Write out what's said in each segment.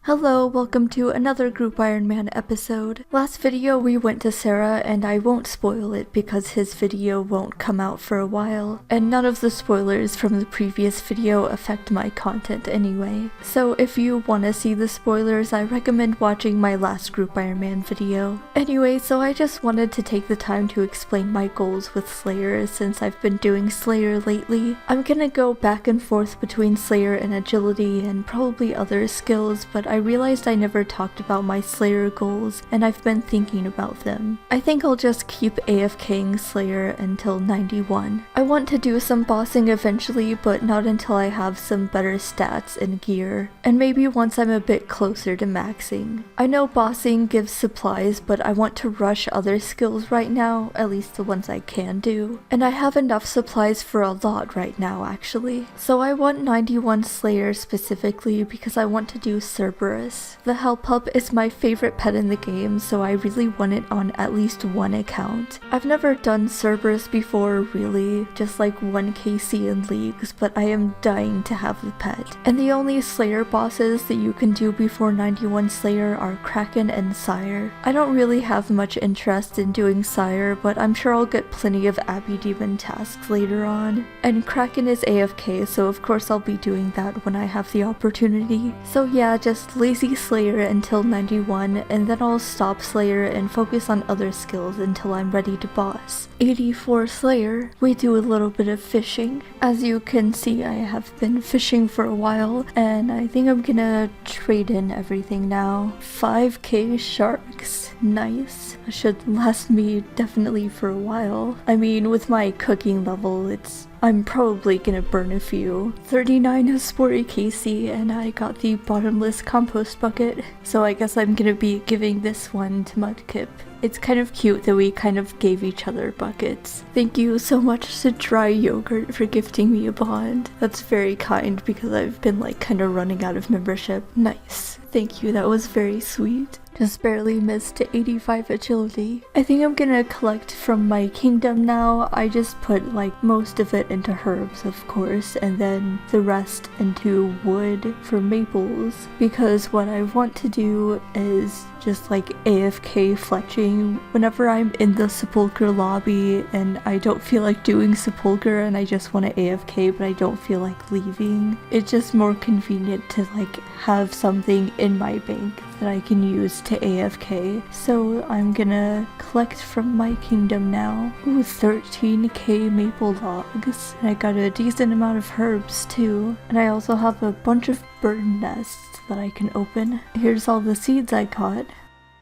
Hello, welcome to another Group Iron Man episode. Last video we went to Sarah and I won't spoil it because his video won't come out for a while, and none of the spoilers from the previous video affect my content anyway. So if you want to see the spoilers, I recommend watching my last Group Iron Man video. Anyway, so I just wanted to take the time to explain my goals with Slayer since I've been doing Slayer lately. I'm gonna go back and forth between Slayer and Agility and probably other skills, but I realized I never talked about my Slayer goals, and I've been thinking about them. I think I'll just keep AFKing Slayer until 91. I want to do some bossing eventually, but not until I have some better stats and gear, and maybe once I'm a bit closer to maxing. I know bossing gives supplies, but I want to rush other skills right now, at least the ones I can do, and I have enough supplies for a lot right now actually. So I want 91 Slayer specifically because I want to do Cerberus. The Hell Pup is my favorite pet in the game, so I really want it on at least one account. I've never done Cerberus before really, just like one KC in leagues, but I am dying to have the pet. And the only Slayer bosses that you can do before 91 Slayer are Kraken and Sire. I don't really have much interest in doing Sire, but I'm sure I'll get plenty of Abbey Demon tasks later on. And Kraken is AFK, so of course I'll be doing that when I have the opportunity. So yeah, just lazy Slayer until 91, and then I'll stop Slayer and focus on other skills until I'm ready to boss. 84 Slayer, we do a little bit of fishing. As you can see, I have been fishing for a while, and I think I'm gonna trade in everything now. 5k sharks, nice. That should last me definitely for a while. I mean, with my cooking level, I'm probably gonna burn a few. 39 Sporty KC, and I got the bottomless compost bucket, so I guess I'm gonna be giving this one to Mudkip. It's kind of cute that we kind of gave each other buckets. Thank you so much to Dry Yogurt for gifting me a bond. That's very kind because I've been like kind of running out of membership. Nice. Thank you, that was very sweet. Just barely missed 85 agility. I think I'm gonna collect from my kingdom now. I just put like most of it into herbs, of course, and then the rest into wood for maples, because what I want to do is just like AFK fletching whenever I'm in the Sepulchre lobby and I don't feel like doing Sepulchre and I just want to AFK but I don't feel like leaving. It's just more convenient to like have something in my bank that I can use to AFK. So I'm gonna collect from my kingdom now. Ooh, 13k maple logs. And I got a decent amount of herbs too. And I also have a bunch of bird nests that I can open. Here's all the seeds I got.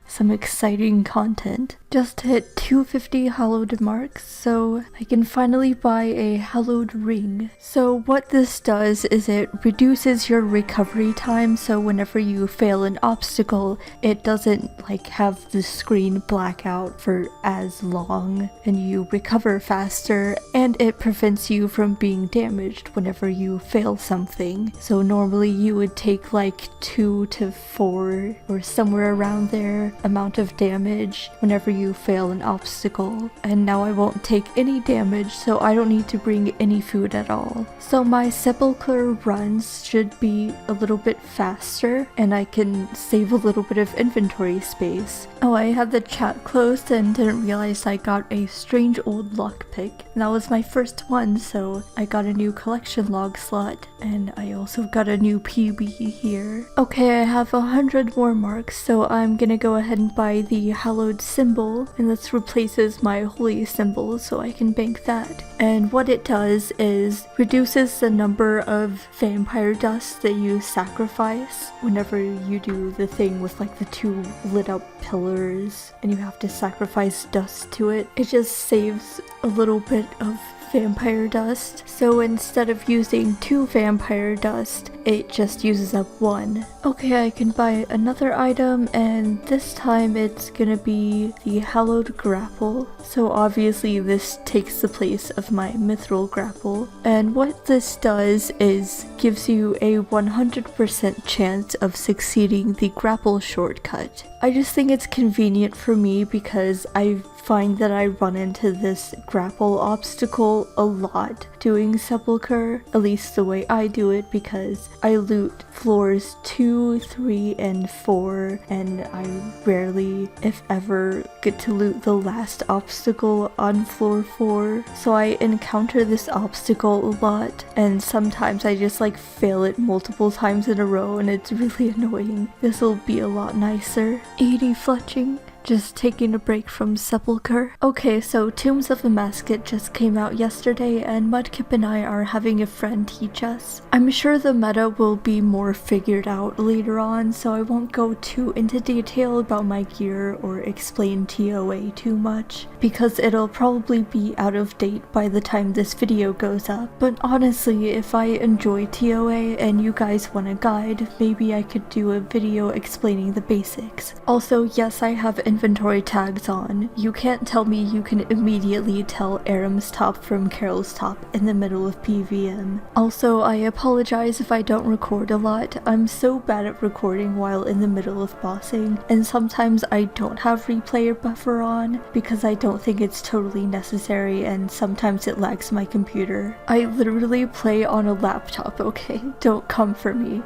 Some exciting content. Just hit 250 hallowed marks, so I can finally buy a hallowed ring. So what this does is it reduces your recovery time, so whenever you fail an obstacle, it doesn't like have the screen black out for as long, and you recover faster, and it prevents you from being damaged whenever you fail something. So normally you would take like 2 to 4 or somewhere around there amount of damage whenever you fail an obstacle, and now I won't take any damage, so I don't need to bring any food at all. So my Sepulchre runs should be a little bit faster, and I can save a little bit of inventory space. Oh, I had the chat closed and didn't realize I got a strange old lockpick. That was my first one, so I got a new collection log slot, and I also got a new PB here. Okay, I have 100 more marks, so I'm gonna go ahead and buy the hallowed symbol, and this replaces my holy symbol, so I can bank that. And what it does is reduces the number of vampire dust that you sacrifice whenever you do the thing with like the 2 lit up pillars and you have to sacrifice dust to it. It just saves a little bit of vampire dust, so instead of using 2 vampire dust, it just uses up 1. Okay, I can buy another item, and this time it's gonna be the hallowed grapple. So obviously this takes the place of my mithril grapple, and what this does is gives you a 100% chance of succeeding the grapple shortcut. I just think it's convenient for me because I find that I run into this grapple obstacle a lot doing Sepulchre, at least the way I do it, because I loot floors 2, 3, and 4, and I rarely, if ever, get to loot the last obstacle on floor 4. So I encounter this obstacle a lot, and sometimes I just like fail it multiple times in a row, and it's really annoying. This'll be a lot nicer. 80 fletching. Just taking a break from Sepulchre. Okay, so Tombs of Amascut just came out yesterday, and Mudkip and I are having a friend teach us. I'm sure the meta will be more figured out later on, so I won't go too into detail about my gear or explain TOA too much, because it'll probably be out of date by the time this video goes up. But honestly, if I enjoy TOA and you guys want a guide, maybe I could do a video explaining the basics. Also, yes, I have inventory tags on. You can't tell me you can immediately tell Aram's top from Carol's top in the middle of PVM. Also, I apologize if I don't record a lot. I'm so bad at recording while in the middle of bossing, and sometimes I don't have replay or buffer on because I don't think it's totally necessary, and sometimes it lags my computer. I literally play on a laptop, okay? Don't come for me.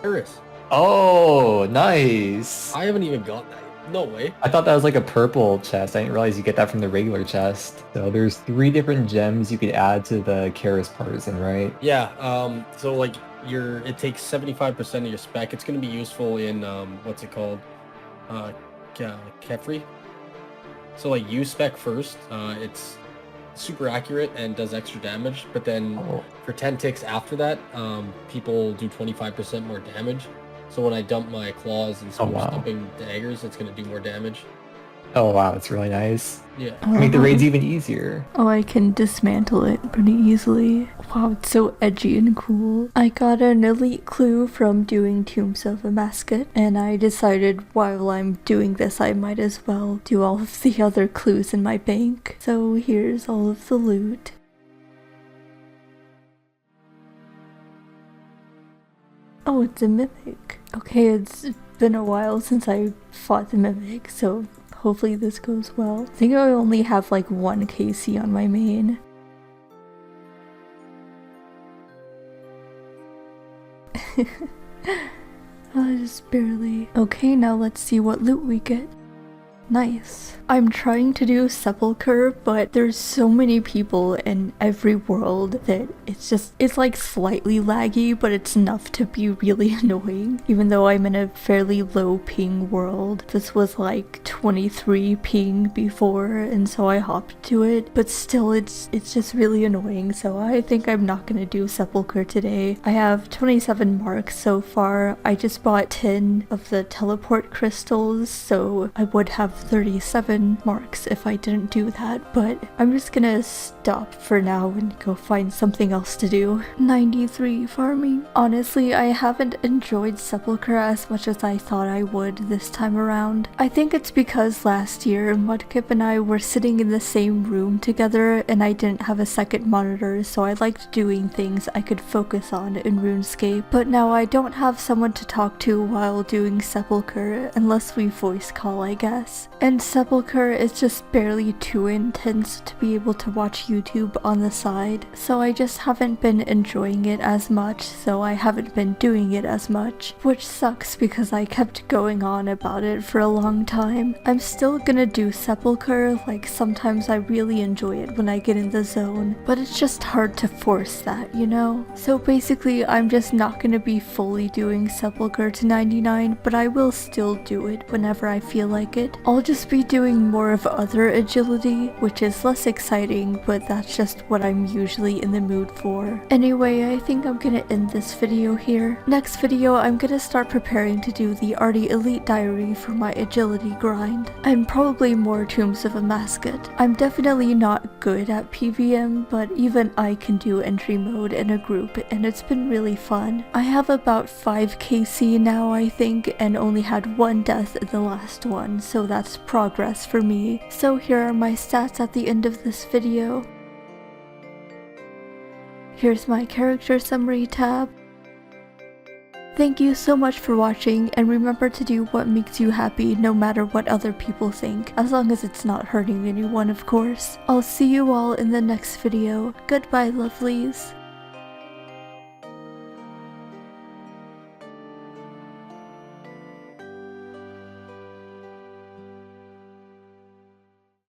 Iris. Oh, nice. I haven't even got that. No way. I thought that was like a purple chest. I didn't realize you get that from the regular chest. So there's 3 different gems you could add to the Karis partisan, right? Yeah, so like it takes 75% of your spec. It's gonna be useful in what's it called? Kefri. So like use spec first. It's super accurate and does extra damage, but then for 10 ticks after that, people do 25% more damage. So when I dump my claws and start dumping daggers, it's going to do more damage. Oh wow, that's really nice. Yeah. Make the raids even easier. Oh, I can dismantle it pretty easily. Wow, it's so edgy and cool. I got an elite clue from doing Tombs of Amascut, and I decided while I'm doing this I might as well do all of the other clues in my bank. So here's all of the loot. Oh, it's a mimic. Okay, it's been a while since I fought the mimic, so hopefully this goes well. I think I only have like 1 KC on my main. Just barely. Okay, now let's see what loot we get. Nice. I'm trying to do Sepulchre, but there's so many people in every world that it's like slightly laggy, but it's enough to be really annoying. Even though I'm in a fairly low ping world. This was like 23 ping before, and so I hopped to it, but still it's just really annoying, so I think I'm not gonna do Sepulchre today. I have 27 marks so far. I just bought 10 of the teleport crystals, so I would have 37 marks if I didn't do that, but I'm just gonna stop for now and go find something else to do. 93 farming. Honestly, I haven't enjoyed Sepulchre as much as I thought I would this time around. I think it's because last year Mudkip and I were sitting in the same room together and I didn't have a second monitor, so I liked doing things I could focus on in RuneScape, but now I don't have someone to talk to while doing Sepulchre unless we voice call, I guess. And Sepulchre is just barely too intense to be able to watch YouTube on the side, so I just haven't been enjoying it as much, so I haven't been doing it as much, which sucks because I kept going on about it for a long time. I'm still gonna do Sepulchre, like sometimes I really enjoy it when I get in the zone, but it's just hard to force that, you know? So basically I'm just not gonna be fully doing Sepulchre to 99, but I will still do it whenever I feel like it. I'll just be doing more of other agility, which is less exciting, but that's just what I'm usually in the mood for. Anyway, I think I'm gonna end this video here. Next video, I'm gonna start preparing to do the Artie Elite Diary for my agility grind, and probably more Tombs of Amascut. I'm definitely not good at PVM, but even I can do entry mode in a group, and it's been really fun. I have about 5 KC now, I think, and only had 1 death in the last one, so that's progress for me. So here are my stats at the end of this video. Here's my character summary tab. Thank you so much for watching, and remember to do what makes you happy no matter what other people think, as long as it's not hurting anyone, of course. I'll see you all in the next video. Goodbye, lovelies.